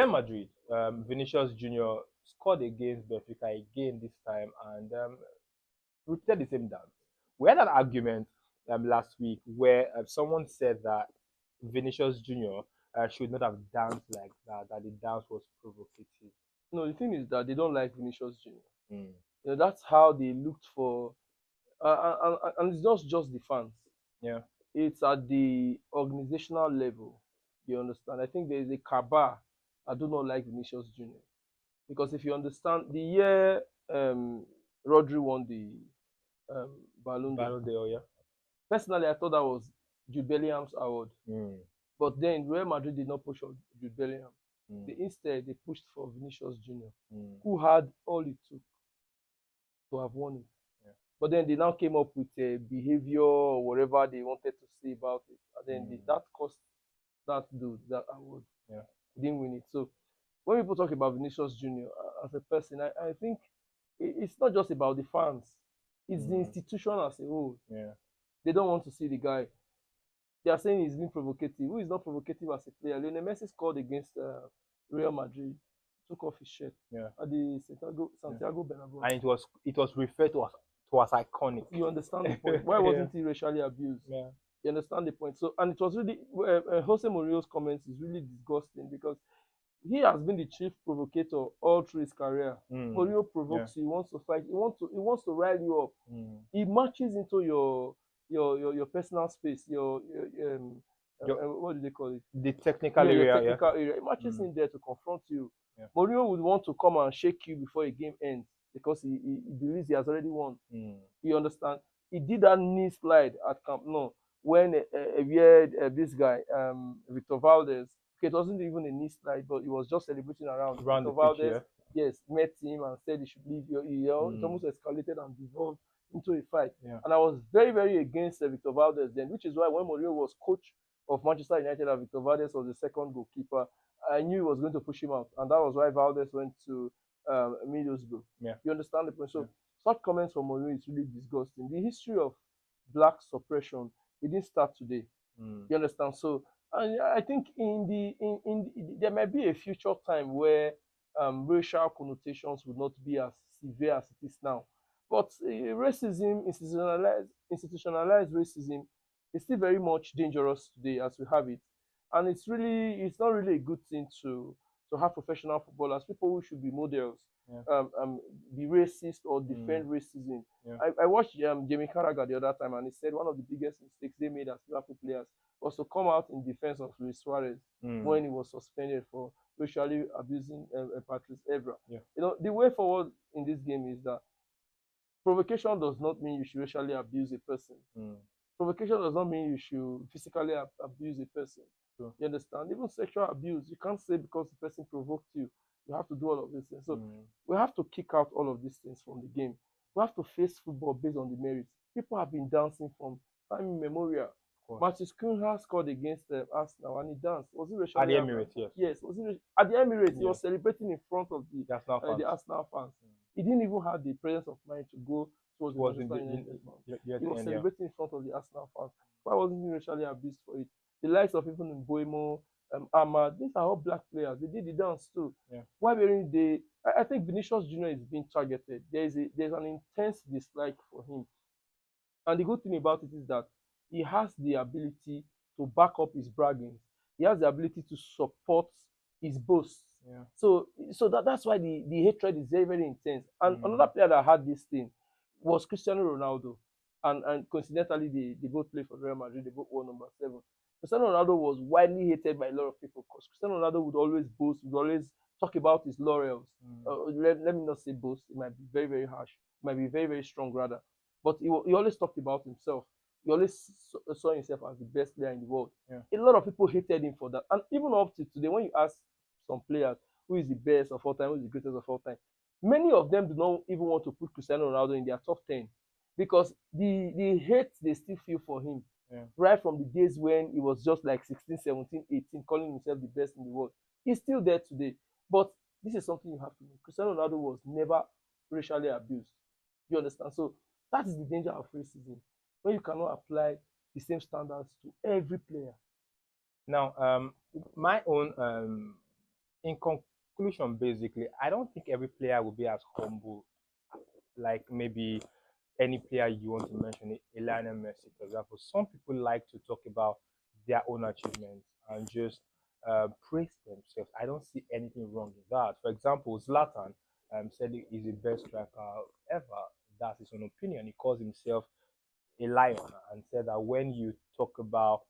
Real Madrid, Vinicius Junior scored against Benfica again this time and repeated the same dance. We had an argument last week where someone said that Vinicius Junior should not have danced like that, that the dance was provocative. No, the thing is that they don't like Vinicius Junior. Mm. That's how they looked for, and it's not just the fans. Yeah. It's at the organizational level. You understand? I think there is a cabal. I do not like Vinicius Junior because if you understand, the year Rodri won the Ballon d'Or, Yeah. personally, I thought that was Jude Bellingham's award. Mm. But then Real Madrid did not push for Jude Bellingham. Mm. Instead, they pushed for Vinicius Junior, Mm. who had all it took to have won it. Yeah. But then they now came up with a behavior or whatever they wanted to say about it. And then that cost that dude that award. Yeah. He didn't win it. So when people talk about Vinicius Junior as a person, I think it's not just about the fans. It's the institution as a whole. Yeah. They don't want to see the guy. They are saying he's being provocative. Who is not provocative as a player? Lionel Messi scored against Real Madrid, took off his shirt at the Santiago Bernabeu, and it was referred to as iconic. You understand the point? Why wasn't he racially abused? Yeah. You understand the point? So, and it was really Jose Mourinho's comments is really disgusting because he has been the chief provocator all through his career. Mourinho provokes you. He wants to fight. He wants to rile you up. He marches into your personal space. What do they call it? The technical area. Area. He marches in there to confront you. Yeah. Mourinho would want to come and shake you before a game ends because he believes he has already won. You understand? He did that knee slide at Camp Nou when this guy, Victor Valdez. Okay, it wasn't even a knee slide, but he was just celebrating around. Victor Valdez, yes, met him and said he should leave. It almost escalated and devolved into a fight. Yeah. And I was very, very against Victor Valdez then, which is why when Mourinho was coach of Manchester United and Victor Valdez was the second goalkeeper, I knew he was going to push him out. And that was why Valdez went to Middlesbrough. Yeah. You understand the point? So such comments from Mourinho is really disgusting. The history of black suppression, it didn't start today. You understand? So I think there might be a future time where racial connotations would not be as severe as it is now. But racism, institutionalized racism, is still very much dangerous today as we have it. And it's not really a good thing to have professional footballers, people who should be models, be racist or defend racism. Yeah. I watched Jamie Carragher the other time, and he said one of the biggest mistakes they made as Liverpool players was to come out in defense of Luis Suarez when he was suspended for racially abusing Patrice Evra. Yeah. You know, the way forward in this game is that provocation does not mean you should racially abuse a person. Provocation does not mean you should physically abuse a person. Sure. You understand? Even sexual abuse, you can't say because the person provoked you, you have to do all of these things. So we have to kick out all of these things from the game. We have to face football based on the merits. People have been dancing from time immemorial. Martin Cunha scored against Arsenal and he danced. Was it racially? At the Emirates, yes. Yes, was it at the Emirates? He was celebrating in front of the Arsenal fans. He didn't even have the presence of mind to go towards the Manchester United. He was celebrating in front of the Arsenal fans. Why wasn't he racially abused for it? The likes of even Mboimo, Ahmad, these are all black players. They did the dance too. Yeah. Why weren't they? I think Vinicius Junior is being targeted. There's an intense dislike for him. And the good thing about it is that he has the ability to back up his bragging. He has the ability to support his boasts. Yeah. So that's why the hatred is very, very intense. And another player that had this thing was Cristiano Ronaldo. And coincidentally, they both play for Real Madrid. They both won number 7. Cristiano Ronaldo was widely hated by a lot of people because Cristiano Ronaldo would always boast, would always talk about his laurels. Let me not say boast. It might be very, very harsh. It might be very, very strong rather. But he always talked about himself. He always saw himself as the best player in the world. Yeah. A lot of people hated him for that. And even up to today, when you ask some players who is the best of all time, who is the greatest of all time, many of them do not even want to put Cristiano Ronaldo in their top 10 because the hate they still feel for him, right from the days when he was just like 16, 17, 18, calling himself the best in the world. He's still there today. But this is something you have to know. Cristiano Ronaldo was never racially abused. You understand? So that is the danger of racism, when you cannot apply the same standards to every player. Now, my own in conclusion, basically, I don't think every player will be as humble like maybe any player you want to mention, a Lionel Messi, for example. Some people like to talk about their own achievements and just praise themselves. I don't see anything wrong in that. For example, Zlatan said he is the best striker ever. That's his own opinion. He calls himself a lion and said that when you talk about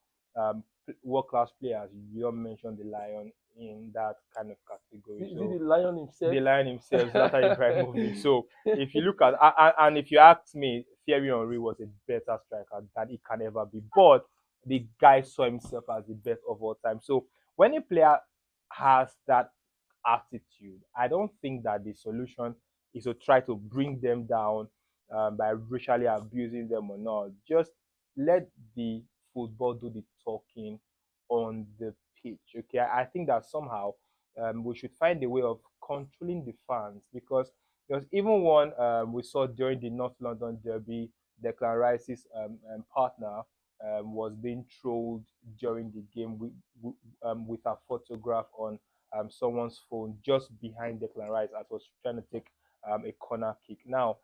world class players, you don't mention the lion in that kind of category. Is it So the lion the himself? lion himself, Zlatan Ibrahimovic. So if you look at and if you ask me, Thierry Henry was a better striker than he can ever be, but the guy saw himself as the best of all time. So when a player has that attitude, I don't think that the solution is to try to bring them down by racially abusing them or not. Just let the football do the talking on the pitch. Okay, I think that somehow we should find a way of controlling the fans because there's even one we saw during the North London Derby. Declan Rice's partner was being trolled during the game with a photograph on someone's phone just behind Declan Rice as was trying to take a corner kick. Now,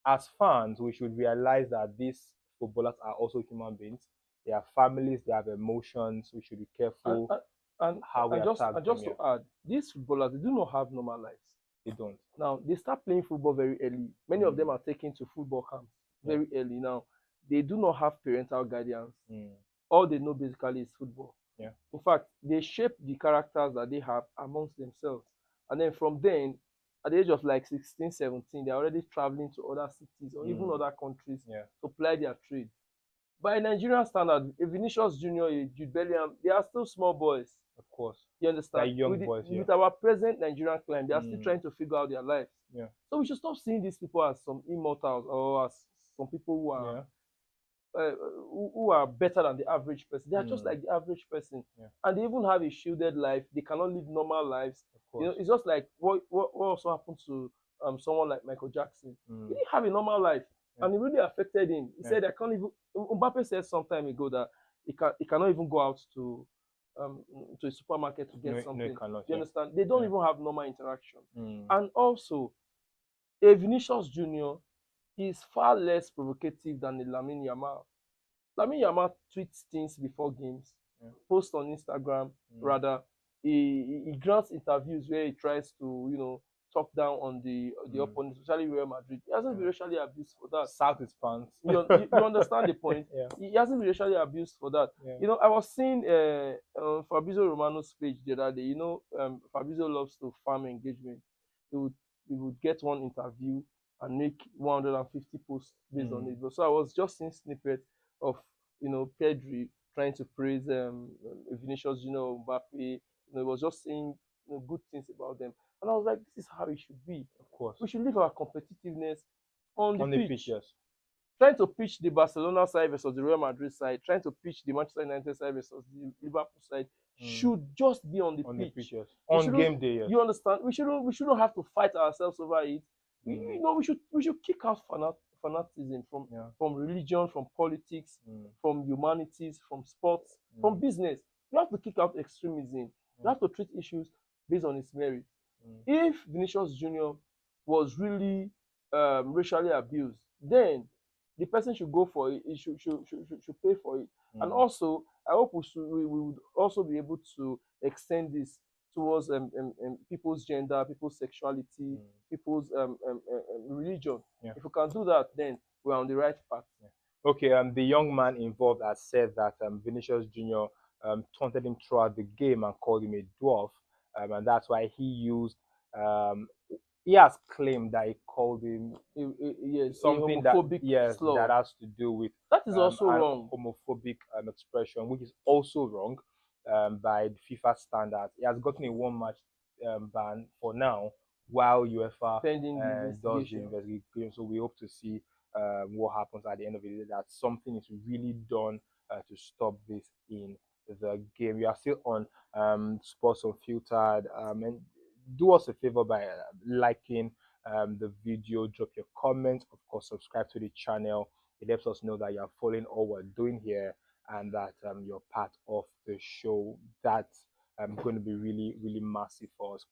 as fans, we should realize that these footballers are also human beings. They have families, they have emotions. We should be and careful and and, how we attack and them. just to Yeah, add, these footballers, they do not have normal lives. they don't. Now they start playing football very early. Many of them Mm, are taken to football camps yeah, very early. Now they do not have parental guidance. mm, All they know basically is football. yeah, In fact, they shape the characters that they have amongst themselves. And then from then, at the age of like 16, 17, they're already traveling to other cities or even mm, other countries yeah, to ply their trade. By Nigerian standard, a Vinicius Junior, a Jude Bellingham, they are still small boys. of course. You They're understand? young boys here. With our present Nigerian climate, they are still Mm, trying to figure out their lives. yeah, So we should stop seeing these people as some immortals or as some people yeah, who are better than the average person. They are just mm, like the average person, yeah, and they even have a shielded life. They cannot live normal lives. of course. It's just like what also happened to someone like Michael Jackson. He Mm, didn't have a normal life, yeah, and it really affected him. He yeah. said, "I can't even." Mbappe said some time ago that he cannot even go out um, to a supermarket to get No, no, you something. cannot. You Yeah, understand? They don't yeah. even have normal interaction. Mm, And also, a Vinicius Junior is far less provocative than a Lamine Yamal. Lamine Yamal tweets things before games, yeah, posts on Instagram, mm, rather. He grants interviews where he tries to, talk down on the mm, opponent, especially Real Madrid. He hasn't been yeah. racially abused for that. South is pants. You understand the point? Yeah, He hasn't been racially abused for that. yeah. I was seeing on Fabrizio Romano's page the other day. Fabrizio loves to farm engagement. He would get one interview and make 150 posts based on Mm, it. So I was just seeing snippets of Pedri trying to praise Vinicius Junior, Mbappe. It was just saying good things about them, and I was like, this is how it should be. of course. We should leave our competitiveness on the On the pitch, pitch, yes. trying to pitch the Barcelona side versus the Real Madrid side, trying to pitch the Manchester United side versus the Liverpool side Mm, should just be on the on the pitch, pitch. yes. We On shouldn't, game day, yes. you understand? We shouldn't have to fight ourselves over it. Mm, We should kick out fanatism yeah. from religion, from politics, Mm, from humanities, from sports, from mm, business. You have to kick out extremism. You yeah. have to treat issues based on its merit. Mm, If Vinicius Junior was really racially abused, then the person should go for it. He should pay for it. And mm, also, I hope we would also be able to extend this towards people's gender, people's sexuality, mm, people's religion. yeah. If we can do that, then we're on the right path. Okay, the young man involved has said that Vinicius Jr. Taunted him throughout the game and called him a dwarf, and that's why he used. Um, he has claimed that he called him Yes, a something that homophobic yes that slur. has to do with That is also an wrong. homophobic expression, which is also wrong by the FIFA standards. He has gotten a one-match ban for now, while UEFA Pending the does the investigation. investigation. So we hope to see what happens at the end of the day. That something is really done to stop this in the game. We are still on Sports Unfiltered, and do us a favor by liking the video, drop your comments, of course, subscribe to the channel. It helps us know that you're following all we're doing here and that you're part of the show. That's going to be really, really massive for us.